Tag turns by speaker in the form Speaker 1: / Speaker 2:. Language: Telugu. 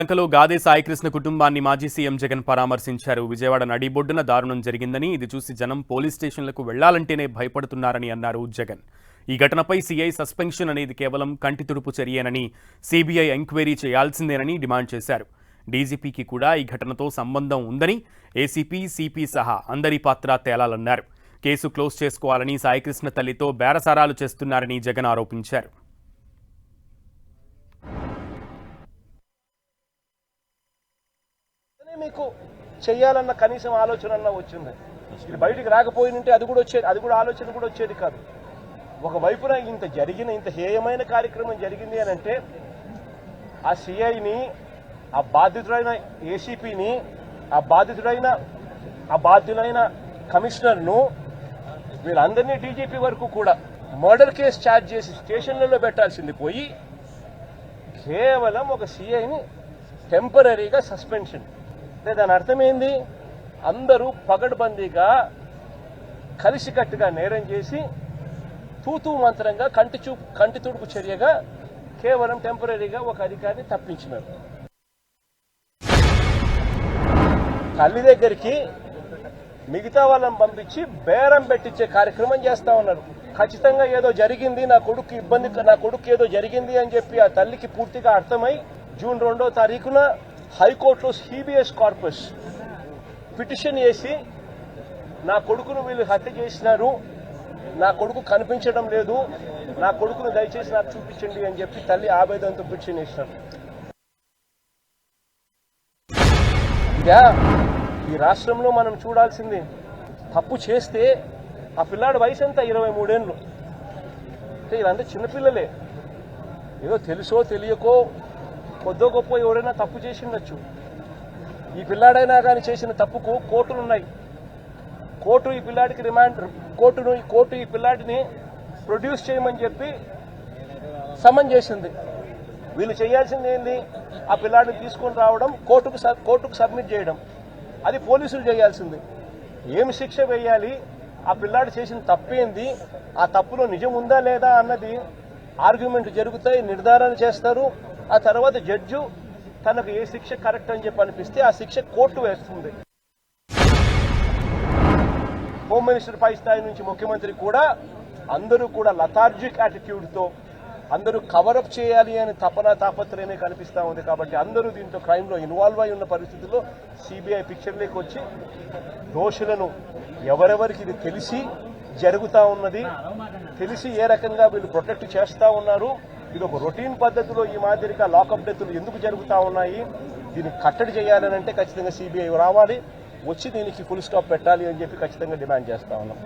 Speaker 1: లంకలో గాదే సాయికృష్ణ కుటుంబాన్ని మాజీ సీఎం జగన్ పరామర్శించారు. విజయవాడ నడిబొడ్డున దారుణం జరిగిందని, ఇది చూసి జనం పోలీస్ స్టేషన్లకు వెళ్లాలంటేనే భయపడుతున్నారని అన్నారు జగన్. ఈ ఘటనపై సీఐ సస్పెన్షన్ అనేది కేవలం కంటి తుడుపు చర్యేనని, సీబీఐ ఎంక్వైరీ చేయాల్సిందేనని డిమాండ్ చేశారు. డీజీపీకి కూడా ఈ ఘటనతో సంబంధం ఉందని, ఏసీపీ, సిపి సహా అందరి పాత్ర తేలాలన్నారు. కేసు క్లోజ్ చేసుకోవాలని సాయికృష్ణ తల్లితో బేరసారాలు చేస్తున్నారని జగన్ ఆరోపించారు.
Speaker 2: మీకు చెయ్యాలన్న కనీసం ఆలోచన వచ్చింది. ఇది బయటికి రాకపోయినంటే అది కూడా ఆలోచన కూడా వచ్చేది కాదు. ఒకవైపున ఇంత హేయమైన కార్యక్రమం జరిగింది అని అంటే ఆ సిఐని, ఆ బాధితుడైన ఏసీపీని, ఆ బాధ్యులైన కమిషనర్ను, వీళ్ళందరినీ డీజీపీ వరకు కూడా మర్డర్ కేసు ఛార్జ్ చేసి స్టేషన్లలో పెట్టాల్సింది పోయి కేవలం ఒక సిఐని టెంపరీగా సస్పెన్షన్. దాని అర్థమైంది, అందరూ పగడ్బందీగా కలిసికట్టుగా నేరం చేసి తూతూ మంత్రంగా కంటి తుడుపు చర్యగా కేవలం టెంపరీగా ఒక అధికారిని తప్పించినారు. తల్లి దగ్గరికి మిగతా వాళ్ళని పంపించి బేరం పెట్టించే కార్యక్రమం చేస్తా ఉన్నారు. ఖచ్చితంగా ఏదో జరిగింది, నా కొడుకు ఏదో జరిగింది అని చెప్పి ఆ తల్లికి పూర్తిగా అర్థమై జూన్ 2వ తారీఖున హైకోర్టులో హీబియస్ కార్పస్ పిటిషన్ వేసి నా కొడుకును వీళ్ళు హత్య చేసినారు, నా కొడుకు కనిపించడం లేదు, నా కొడుకును దయచేసి నాకు చూపించండి అని చెప్పి తల్లి ఆవేదనతో పిటిషన్ వేసినారు. ఇదా ఈ రాష్ట్రంలో మనం చూడాల్సింది. తప్పు చేస్తే ఆ పిల్లాడి వయసు ఎంత? 23 ఏళ్ళు. అంటే వీళ్ళంతా చిన్నపిల్లలే. ఏదో తెలుసో తెలియకో కొద్దో గొప్ప ఎవరైనా తప్పు చేసి ఉండొచ్చు. ఈ పిల్లాడైనా కానీ చేసిన తప్పుకు కోర్టులు ఉన్నాయి. కోర్టు ఈ పిల్లాడికి కోర్టు ఈ పిల్లాడిని ప్రొడ్యూస్ చేయమని చెప్పి సమన్ చేసింది. వీళ్ళు చేయాల్సింది ఏంది? ఆ పిల్లాడిని తీసుకొని రావడం, కోర్టుకు సబ్మిట్ చేయడం. అది పోలీసులు చేయాల్సింది. ఏమి శిక్ష వేయాలి, ఆ పిల్లాడు చేసిన తప్పేంది, ఆ తప్పులో నిజం ఉందా లేదా అన్నది ఆర్గ్యుమెంట్ జరుగుతాయి, నిర్ధారణ చేస్తారు. ఆ తర్వాత జడ్జు తనకు ఏ శిక్ష కరెక్ట్ అని చెప్పి అనిపిస్తే ఆ శిక్ష కోర్టు వేస్తుంది. హోమ్ మినిస్టర్ పై స్థాయి నుంచి ముఖ్యమంత్రి కూడా అందరూ కూడా లథార్జిక్ యాటిట్యూడ్తో అందరూ కవరప్ చేయాలి అని తాపత్రయమే కనిపిస్తూ ఉంది. కాబట్టి అందరూ దీంతో క్రైమ్లో ఇన్వాల్వ్ అయి ఉన్న పరిస్థితుల్లో సిబిఐ పిక్చర్లోకి వచ్చి దోషులను ఎవరెవరికి ఇది తెలిసి జరుగుతూ ఉన్నది, తెలిసి ఏ రకంగా వీళ్ళు ప్రొటెక్ట్ చేస్తూ ఉన్నారు, ఇది ఒక రొటీన్ పద్ధతిలో ఈ మాదిరిగా లాకప్ డెత్తులు ఎందుకు జరుగుతూ ఉన్నాయి, దీన్ని కట్టడి చేయాలని అంటే ఖచ్చితంగా సిబిఐ రావాలి, వచ్చి దీనికి ఫుల్ స్టాప్ పెట్టాలి అని చెప్పి ఖచ్చితంగా డిమాండ్ చేస్తా ఉన్నాం.